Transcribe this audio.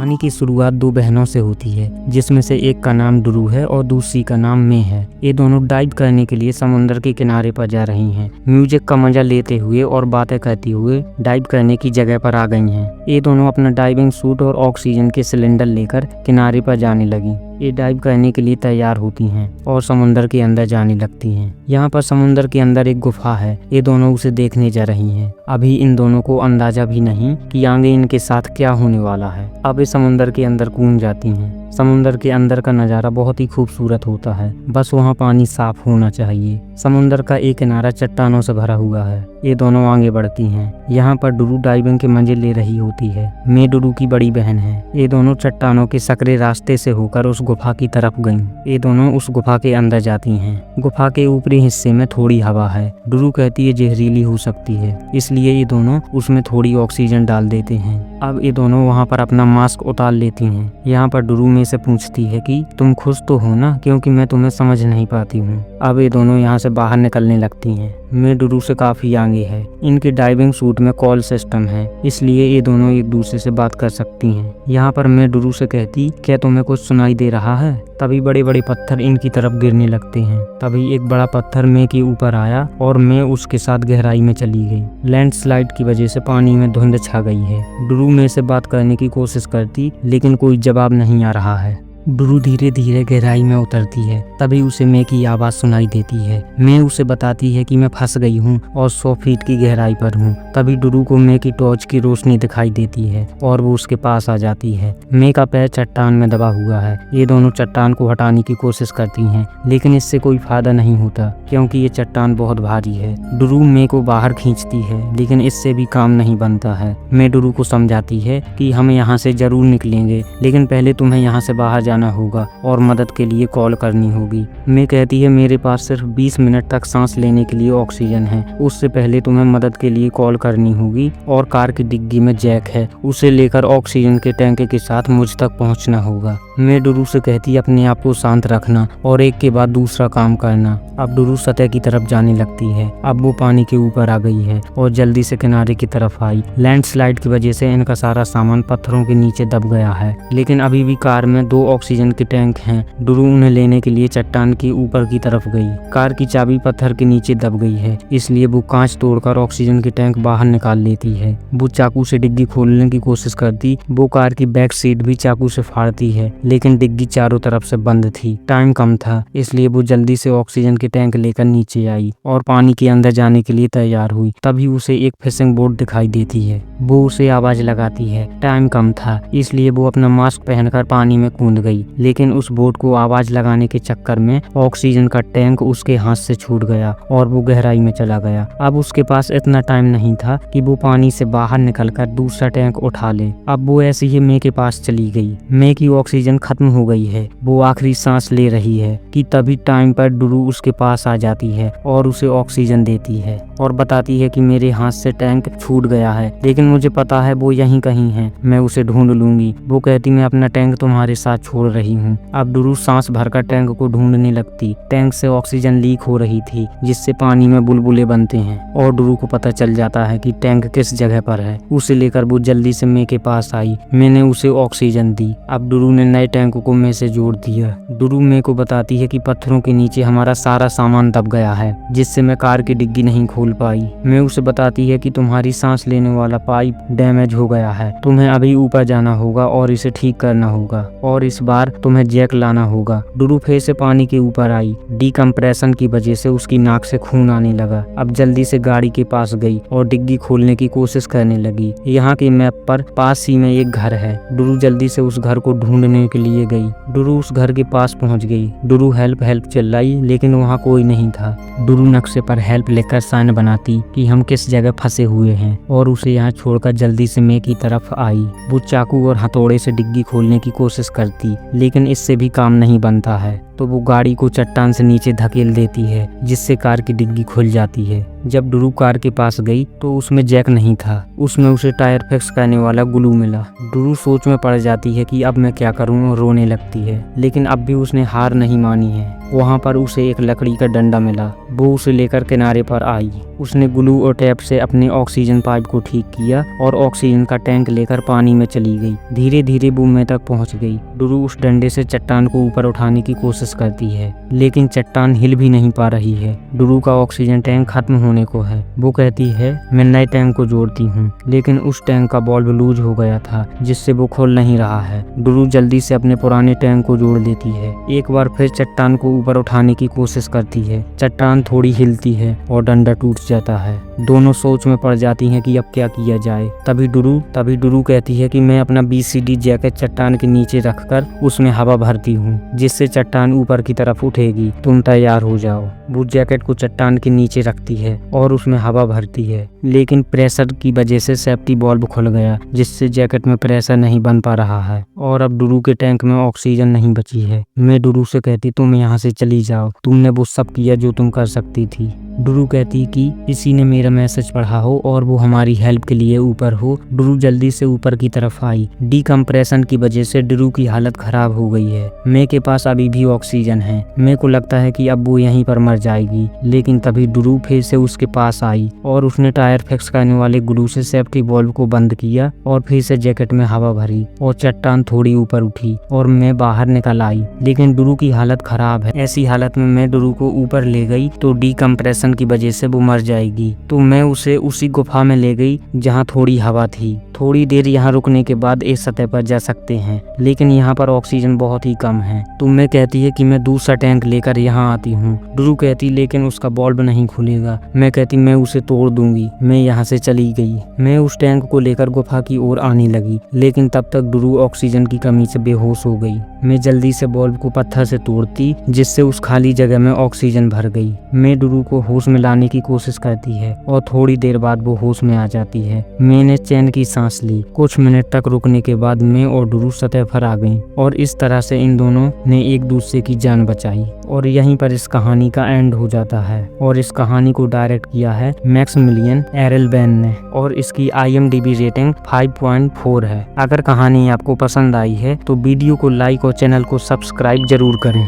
कहानी की शुरुआत दो बहनों से होती है, जिसमें से एक का नाम डुरू है और दूसरी का नाम मे है। ये दोनों डाइव करने के लिए समुद्र के किनारे पर जा रही हैं। म्यूजिक का मजा लेते हुए और बातें करते हुए डाइव करने की जगह पर आ गई हैं। ये दोनों अपना डाइविंग सूट और ऑक्सीजन के सिलेंडर लेकर किनारे पर जाने लगी। ये डाइव करने के लिए तैयार होती हैं और समुद्र के अंदर जाने लगती हैं। यहाँ पर समुद्र के अंदर एक गुफा है। ये दोनों उसे देखने जा रही हैं। अभी इन दोनों को अंदाजा भी नहीं कि आगे इनके साथ क्या होने वाला है। अब ये समुद्र के अंदर कूद जाती हैं। समुद्र के अंदर का नज़ारा बहुत ही खूबसूरत होता है, बस वहाँ पानी साफ होना चाहिए। समुद्र का एक किनारा चट्टानों से भरा हुआ है। ये दोनों आगे बढ़ती हैं। यहाँ पर डुरू डाइविंग के मजे ले रही होती है। मे डुरू की बड़ी बहन है। ये दोनों चट्टानों के सकरे रास्ते से होकर उस गुफा की तरफ गईं। ये दोनों उस गुफा के अंदर जाती हैं। गुफा के ऊपरी हिस्से में थोड़ी हवा है। डुरू कहती है जहरीली हो सकती है, इसलिए ये दोनों उसमें थोड़ी ऑक्सीजन डाल देते हैं। अब ये दोनों वहाँ पर अपना मास्क उतार लेती हैं। यहाँ पर डुरू में से पूछती है कि तुम खुश तो हो ना, क्योंकि मैं तुम्हें समझ नहीं पाती हूँ। अब ये दोनों यहाँ से बाहर निकलने लगती हैं। मे डुरू से काफी आगे है। इनके डाइविंग सूट में कॉल सिस्टम है, इसलिए ये दोनों एक दूसरे से बात कर सकती हैं। यहाँ पर मे डुरू से कहती, क्या तुम्हें कुछ सुनाई दे रहा है? तभी बड़े बड़े पत्थर इनकी तरफ गिरने लगते हैं। तभी एक बड़ा पत्थर मे के ऊपर आया और मे उसके साथ गहराई में चली गई। लैंडस्लाइड की वजह से पानी में धुंध छा गई है। डुरू मे से बात करने की कोशिश करती, लेकिन कोई जवाब नहीं आ रहा है। डुरू धीरे धीरे गहराई में उतरती है। तभी उसे मे की आवाज़ सुनाई देती है। मे उसे बताती है कि मैं फंस गई हूँ और 100 फीट की गहराई पर हूँ। तभी डुरू को मे की टॉर्च की रोशनी दिखाई देती है और वो उसके पास आ जाती है। मे का पैर चट्टान में दबा हुआ है। ये दोनों चट्टान को हटाने की कोशिश करती हैं, लेकिन इससे कोई फायदा नहीं होता, क्योंकि ये चट्टान बहुत भारी है। डुरू मे को बाहर खींचती है, लेकिन इससे भी काम नहीं बनता है। मे डुरू को समझाती है कि हम यहाँ से जरूर निकलेंगे, लेकिन पहले तुम्हें यहाँ से बाहर जाना होगा और मदद के लिए कॉल करनी होगी। मे कहती है मेरे पास सिर्फ 20 मिनट तक सांस लेने के लिए ऑक्सीजन है। उससे पहले तुम्हें मदद के लिए कॉल करनी होगी और कार की डिग्गी में जैक है, उसे लेकर ऑक्सीजन के टैंक के साथ मुझ तक पहुंचना होगा। मे डुरू से कहती है अपने आप को शांत रखना और एक के बाद दूसरा काम करना। अब डुरू सतह की तरफ जाने लगती है। अब वो पानी के ऊपर आ गई है और जल्दी से किनारे की तरफ आई। लैंडस्लाइड की वजह से इनका सारा सामान पत्थरों के नीचे दब गया है, लेकिन अभी भी कार में 2 ऑक्सीजन के टैंक हैं। डुरू उन्हें लेने के लिए चट्टान के ऊपर की तरफ गई। कार की चाबी पत्थर के नीचे दब गई है, इसलिए वो कांच तोड़कर ऑक्सीजन के टैंक बाहर निकाल लेती है। वो चाकू से डिग्गी खोलने की कोशिश करती। वो कार की बैक सीट भी चाकू से फाड़ती है, लेकिन डिग्गी चारों तरफ से बंद थी। टाइम कम था, इसलिए वो जल्दी से ऑक्सीजन के टैंक लेकर नीचे आई और पानी के अंदर जाने के लिए तैयार हुई। तभी उसे एक फिशिंग बोट दिखाई देती है। वो उसे आवाज लगाती है। टाइम कम था, इसलिए वो अपना मास्क पहनकर पानी में कूद गई, लेकिन उस बोट को आवाज लगाने के चक्कर में ऑक्सीजन का टैंक उसके हाथ से छूट गया और वो गहराई में चला गया। अब उसके पास इतना टाइम नहीं था कि वो पानी से बाहर निकलकर दूसरा टैंक उठा ले। अब वो ऐसे ही मे के पास चली गई। मे की ऑक्सीजन खत्म हो गई है। वो आखिरी सांस ले रही है कि तभी टाइम पर डुरू उसके पास आ जाती है और उसे ऑक्सीजन देती है और बताती है कि मेरे हाथ से टैंक छूट गया है, लेकिन मुझे पता है वो यहीं कहीं है, मैं उसे ढूंढ लूंगी। वो कहती मैं अपना टैंक तुम्हारे साथ छोड़ रही हूँ। अब डुरू सांस भरकर टैंक को ढूंढने लगती। टैंक से ऑक्सीजन लीक हो रही थी, जिससे पानी में बुलबुले बनते हैं और डुरू को पता चल जाता है कि टैंक किस जगह पर है। उसे लेकर वो जल्दी से मे के पास आई। मैंने उसे ऑक्सीजन दी। अब डुरू ने नए टैंक को मे से जोड़ दिया। डुरू मे को बताती है कि पत्थरों के नीचे हमारा सारा सामान दब गया है, जिससे मैं कार की डिग्गी नहीं खोल पाई। मे उसे बताती है कि तुम्हारी सांस लेने वाला पाइप डैमेज हो गया है, तुम्हें अभी ऊपर जाना होगा और इसे ठीक करना होगा, और इस बार तुम्हें जैक लाना होगा। डुरू फिर से पानी के ऊपर आई। डिकम्प्रेशन की वजह से उसकी नाक से खून आने लगा। अब जल्दी से गाड़ी के पास गई और डिग्गी खोलने की कोशिश करने लगी। यहाँ के मैप पर पास ही में एक घर है। डुरू जल्दी से उस घर को ढूंढने के लिए गई। डुरू उस घर के पास पहुंच गई। डुरू हेल्प हेल्प चिल्लाई, लेकिन वहाँ कोई नहीं था। डुरू नक्शे पर हेल्प लिखकर साइन बनाती कि हम किस जगह फंसे हुए हैं और उसे यहाँ छोड़कर जल्दी से मे की तरफ आई। वो चाकू और हथौड़े से डिग्गी खोलने की कोशिश करती, लेकिन इससे भी काम नहीं बनता है। तो वो गाड़ी को चट्टान से नीचे धकेल देती है, जिससे कार की डिग्गी खुल जाती है। जब ड्रू कार के पास गई तो उसमें जैक नहीं था, उसमें उसे टायर फिक्स करने वाला ग्लू मिला। ड्रू सोच में पड़ जाती है कि अब मैं क्या करूं और रोने लगती है, लेकिन अब भी उसने हार नहीं मानी है। वहाँ पर उसे एक लकड़ी का डंडा मिला, वो उसे लेकर किनारे पर आई। उसने ग्लू और टेप से अपने ऑक्सीजन पाइप को ठीक किया और ऑक्सीजन का टैंक लेकर पानी में चली गई। धीरे धीरे वो मैं तक पहुँच गई। ड्रू उस डंडे से चट्टान को ऊपर उठाने की कोशिश करती है, लेकिन चट्टान हिल भी नहीं पा रही है। ड्रू का ऑक्सीजन टैंक खत्म होने को है। वो कहती है मैं नए टैंक को जोड़ती हूँ, लेकिन उस टैंक का बॉल्व लूज हो गया था, जिससे वो खुल नहीं रहा है। ड्रू जल्दी से अपने पुराने टैंक को जोड़ देती है। एक बार फिर चट्टान को ऊपर उठाने की कोशिश करती है। चट्टान थोड़ी हिलती है और डंडा टूट जाता है। दोनों सोच में पड़ जाती हैं कि अब क्या किया जाए। तभी ड्रू कहती है कि मैं अपना BCD जैकेट चट्टान के नीचे रखकर उसमें हवा भरती हूँ, जिससे चट्टान ऊपर की तरफ उठेगी। तुम तैयार हो जाओ। वो जैकेट को चट्टान के नीचे रखती है और उसमें हवा भरती है, लेकिन प्रेशर की वजह से सेफ्टी वाल्व खुल गया, जिससे जैकेट में प्रेशर नहीं बन पा रहा है और अब ड्रू के टैंक में ऑक्सीजन नहीं बची है। मैं ड्रू से कहती तुम यहाँ से चली जाओ, तुमने वो सब किया जो तुम कर सकती थी। ड्रू कहती कि किसी ने मेरा मैसेज पढ़ा हो और वो हमारी हेल्प के लिए ऊपर हो। ड्रू जल्दी से ऊपर की तरफ आई। डिकम्प्रेशन की वजह से ड्रू की हालत खराब हो गई है। मैं के पास अभी भी ऑक्सीजन है। मैं को लगता है कि अब वो यहीं पर मर जाएगी, लेकिन तभी ड्रू फिर से उसके पास आई और उसने टायर फिक्स करने वाले ग्लू से सेफ्टी वाल्व को बंद किया और फिर से जैकेट में हवा भरी और चट्टान थोड़ी ऊपर उठी और मैं बाहर निकल आई, लेकिन ड्रू की हालत खराब है। ऐसी हालत में मैं ड्रू को ऊपर ले गई तो डिकम्प्रेशन की वजह से वो मर जाएगी। तो मैं उसे उसी गुफा में ले गई जहाँ थोड़ी हवा थी। थोड़ी देर यहाँ रुकने के बाद इस सतह पर जा सकते हैं, लेकिन यहाँ पर ऑक्सीजन बहुत ही कम है। तो मैं कहती है कि मैं दूसरा टैंक लेकर यहाँ आती हूँ। ड्रू कहती लेकिन उसका बॉल्व नहीं खुलेगा। मैं कहती मैं उसे तोड़ दूंगी। मैं यहाँ से चली गई। मैं उस टैंक को लेकर गुफा की ओर आने लगी, लेकिन तब तक ड्रू ऑक्सीजन की कमी से बेहोश हो गई। मैं जल्दी से बॉल्व को पत्थर से तोड़ती, जिससे उस खाली जगह में ऑक्सीजन भर गई। मैं ड्रू को होश में लाने की कोशिश करती है और थोड़ी देर बाद वो होश में आ जाती है। मैंने चैन की सांस ली। कुछ मिनट तक रुकने के बाद मैं और ड्रू सतह पर आ गई और इस तरह से इन दोनों ने एक दूसरे की जान बचाई। और यहीं पर इस कहानी का एंड हो जाता है। और इस कहानी को डायरेक्ट किया है मैक्सिमिलियन एरेलबैन ने और इसकी IMDb रेटिंग 5.4 है। अगर कहानी आपको पसंद आई है तो वीडियो को लाइक और चैनल को सब्सक्राइब जरूर करें।